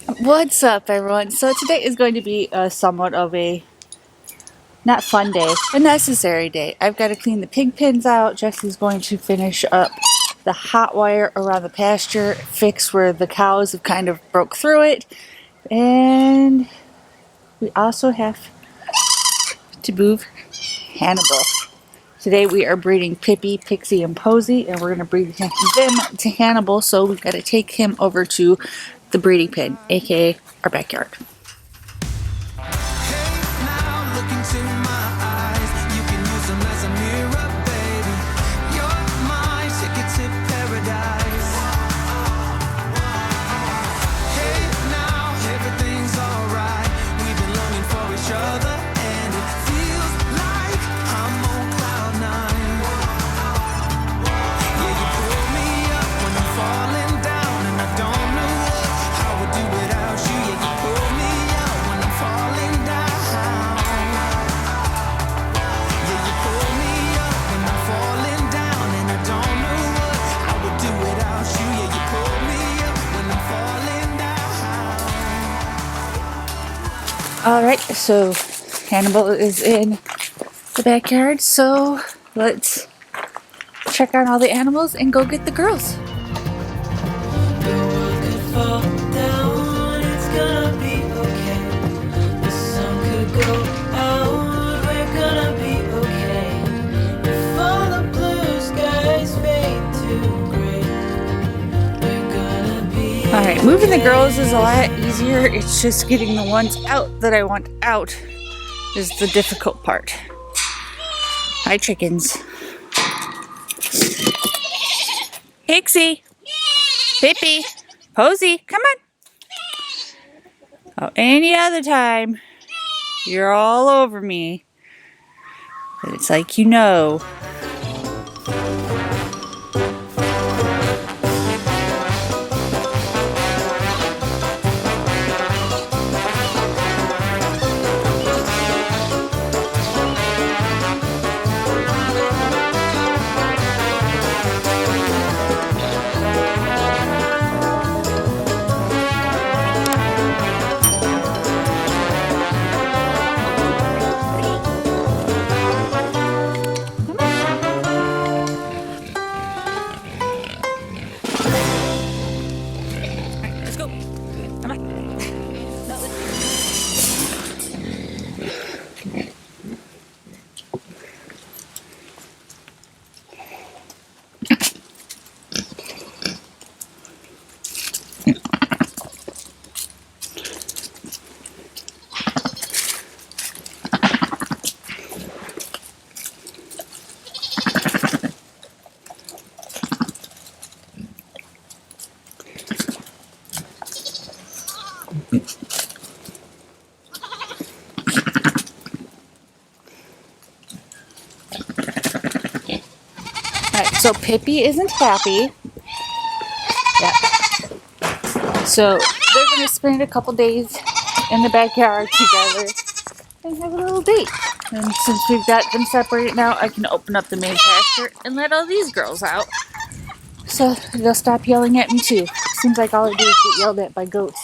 What's up, everyone? So today is going to be somewhat of a not fun day, a necessary day. I've got to clean the pig pens out. Jesse's going to finish up the hot wire around the pasture, fix where the cows have kind of broke through it, and we also have to move Hannibal. Today we are breeding Pippi, Pixie, and Posy, and we're going to breed them to Hannibal, so we've got to take him over to the breeding pen, aka our backyard. Alright, so Hannibal is in the backyard, so let's check on all the animals and go get the girls. Alright, moving the girls is a lot easier. It's just getting the ones out that I want out is the difficult part. Hi, chickens. Pixie! Pippi! Posy! Come on! Oh, any other time, you're all over me. But it's like you know. Alright, so Pippi isn't happy. Yeah. So they're going to spend a couple days in the backyard together and have a little date. And since we've got them separated now, I can open up the main pasture and let all these girls out. So they'll stop yelling at me too. Seems like all I do is get yelled at by goats.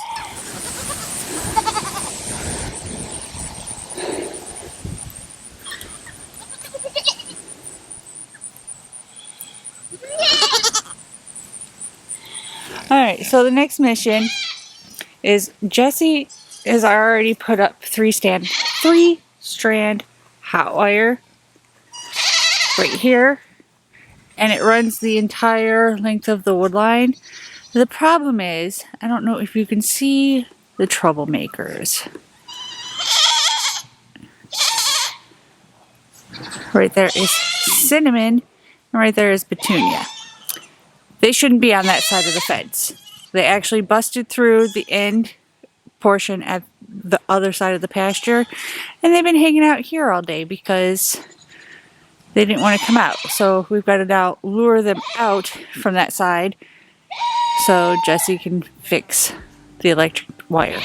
Alright, so the next mission is Jesse has already put up three strand hot wire right here, and it runs the entire length of the wood line. The problem is, I don't know if you can see the troublemakers. Right there is Cinnamon, and right there is Petunia. They shouldn't be on that side of the fence. They actually busted through the end portion at the other side of the pasture, and they've been hanging out here all day because they didn't want to come out. So we've got to now lure them out from that side so Jesse can fix the electric wire.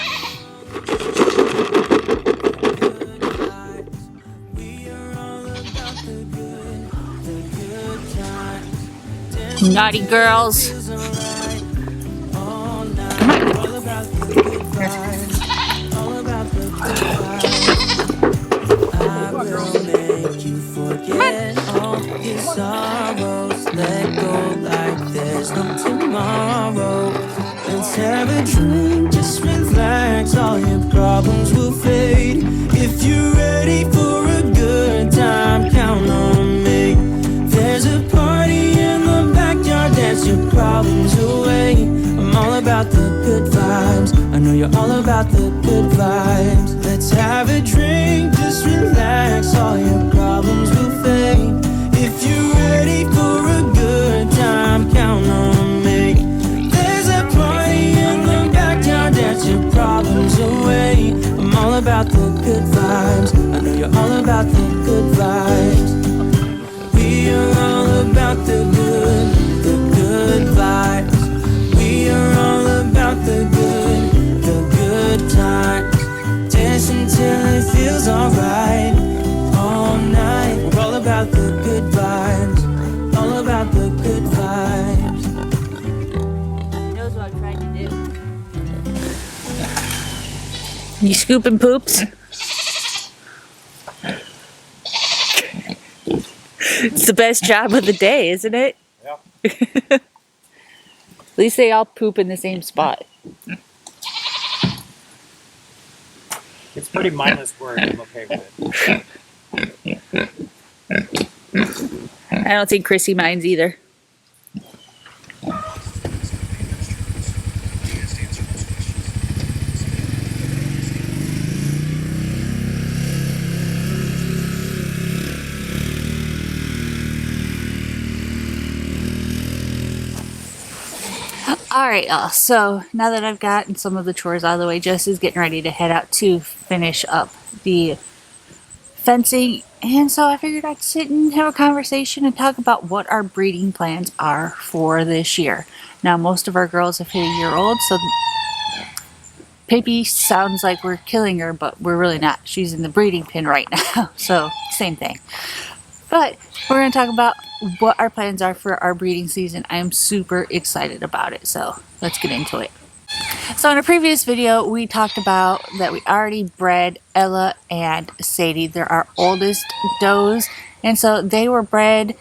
Naughty girls. Come on. All about the good vibes. I will make you forget all your sorrows. Let go like there's no tomorrow. Let's have a drink, just relax. All your problems will fade. If you're ready for a good time, count on me. There's a party in the backyard, dance your problems away. I'm all about the good vibes. I know you're all about the good vibes. Let's have a drink, just relax. All your problems will fade. If you're ready for a good time, count on me. There's a party in the backyard, dance your problems away. I'm all about the good vibes. I know you're all about the good vibes. We are all about the good vibes. We are all about the good times. Dance until it feels alright, all night. We're all about the good vibes, all about the good vibes. Knows what I'm trying to do. You scooping poops? It's the best job of the day, isn't it? Yeah. At least they all poop in the same spot. It's pretty mindless work. I'm okay with it. I don't think Chrissy minds either. Alright, y'all. So now that I've gotten some of the chores out of the way, Jess is getting ready to head out to finish up the fencing. And so I figured I'd sit and have a conversation and talk about what our breeding plans are for this year. Now, most of our girls have hit a year old, so Pippi sounds like we're killing her, but we're really not. She's in the breeding pen right now, so same thing. But we're going to talk about what our plans are for our breeding season. I am super excited about it, so let's get into it. So in a previous video, we talked about that we already bred Ella and Sadie. They're our oldest does, and so they were bred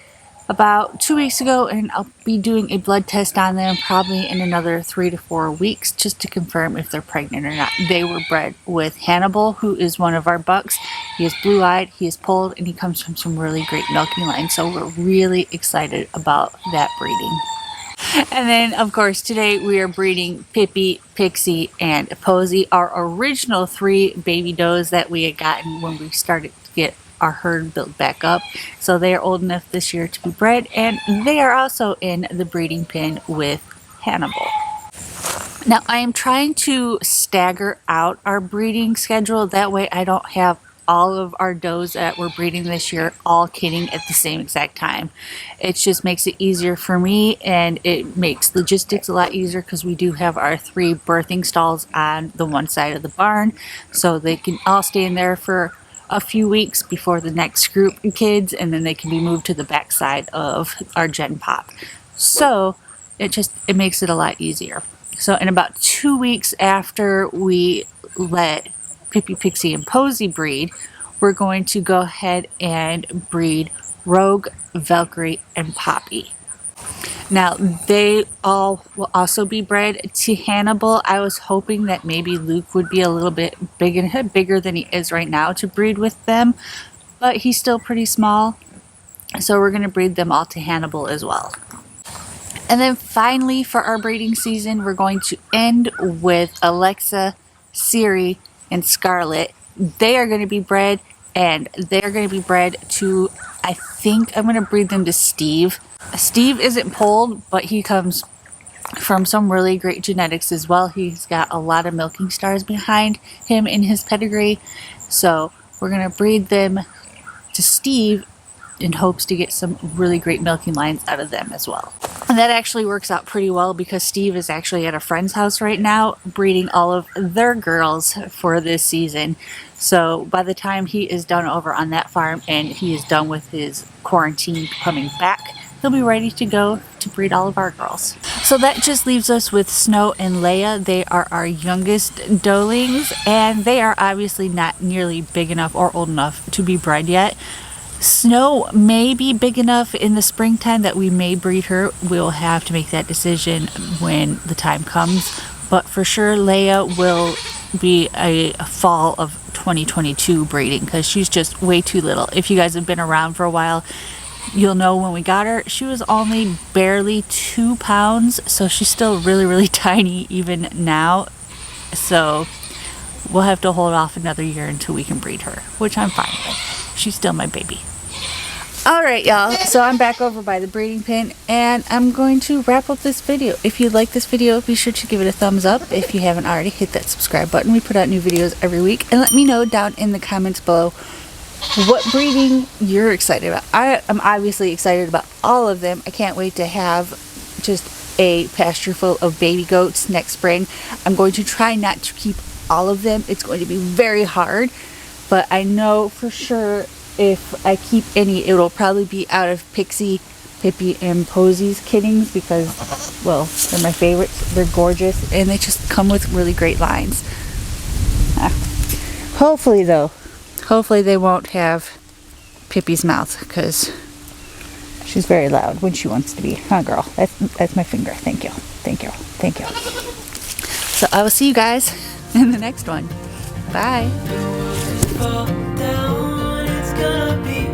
about 2 weeks ago, and I'll be doing a blood test on them probably in another 3 to 4 weeks just to confirm if they're pregnant or not. They were bred with Hannibal, who is one of our bucks. He is blue-eyed, he is polled, and he comes from some really great milking lines, so we're really excited about that breeding. And then, of course, today we are breeding Pippi, Pixie, and Posy, our original 3 baby does that we had gotten when we started to get our herd built back up. So they are old enough this year to be bred, and they are also in the breeding pen with Hannibal. Now, I am trying to stagger out our breeding schedule. That way I don't have all of our does that we're breeding this year all kidding at the same exact time. It just makes it easier for me, and it makes logistics a lot easier because we do have our 3 birthing stalls on the one side of the barn, so they can all stay in there for a few weeks before the next group of kids, and then they can be moved to the back side of our gen pop. So it makes it a lot easier. So in about 2 weeks after we let Pippi, Pixie, and Posy breed, we're going to go ahead and breed Rogue, Valkyrie, and Poppy. Now, they all will also be bred to Hannibal. I was hoping that maybe Luke would be a little bit bigger than he is right now to breed with them, but he's still pretty small, so we're going to breed them all to Hannibal as well. And then finally, for our breeding season, we're going to end with Alexa, Siri, and Scarlet. They are going to be bred, and they're going to be bred to, I think I'm going to breed them to Steve. Steve isn't polled, but he comes from some really great genetics as well. He's got a lot of milking stars behind him in his pedigree, so we're going to breed them to Steve in hopes to get some really great milking lines out of them as well. And that actually works out pretty well because Steve is actually at a friend's house right now breeding all of their girls for this season. So by the time he is done over on that farm and he is done with his quarantine coming back, he'll be ready to go to breed all of our girls. So that just leaves us with Snow and Leia. They are our youngest doelings, and they are obviously not nearly big enough or old enough to be bred yet. Snow may be big enough in the springtime that we may breed her. We'll have to make that decision when the time comes. But for sure, Leia will be a fall of 2022 breeding because she's just way too little. If you guys have been around for a while, you'll know when we got her, she was only barely 2 pounds. So she's still really, really tiny even now. So we'll have to hold off another year until we can breed her, which I'm fine with. She's still my baby. Alright, y'all, so I'm back over by the breeding pen, and I'm going to wrap up this video. If you like this video, be sure to give it a thumbs up. If you haven't already, hit that subscribe button. We put out new videos every week, and let me know down in the comments below what breeding you're excited about. I am obviously excited about all of them. I can't wait to have just a pasture full of baby goats next spring. I'm going to try not to keep all of them. It's going to be very hard. But I know for sure if I keep any, it'll probably be out of Pixie, Pippi, and Posey's kittings because, well, they're my favorites. They're gorgeous, and they just come with really great lines. Hopefully, though, hopefully they won't have Pippi's mouth because she's very loud when she wants to be. Huh, girl? That's my finger. Thank you. Thank you. Thank you. So I will see you guys in the next one. Bye. Fall down, it's gonna be